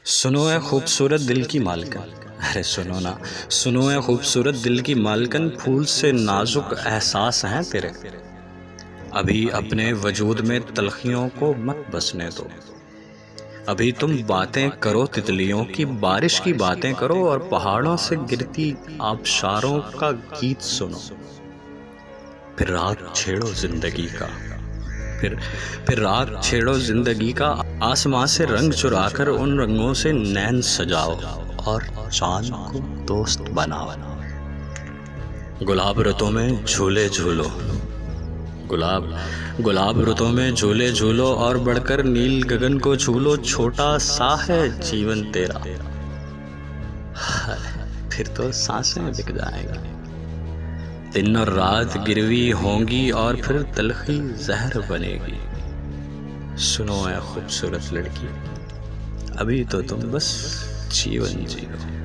सुनो है खूबसूरत दिल की मालकन, अरे सुनो ना। सुनो है खूबसूरत दिल की मालकन, फूल से नाजुक एहसास हैं तेरे। अभी अपने वजूद में तलखियों को मत बसने दो। अभी तुम बातें करो तितलियों की, बारिश की बातें करो और पहाड़ों से गिरती आबशारों का गीत सुनो। फिर राग छेड़ो जिंदगी का, फिर राग छेड़ो जिंदगी का। आसमां से रंग चुराकर उन रंगों से नैन सजाओ और चांद को दोस्त बनाओ। गुलाब रुतों में झूले झूलो, गुलाब रुतों में झूले झूलो और बढ़कर नील गगन को छू लो। छोटा सा है जीवन तेरा, फिर तो सांसें बिक जाएंगी। दिन और रात गिरवी होंगी और फिर तलखी जहर बनेगी। सुनो है खूबसूरत लड़की, अभी तो तुम बस जीवन जियो।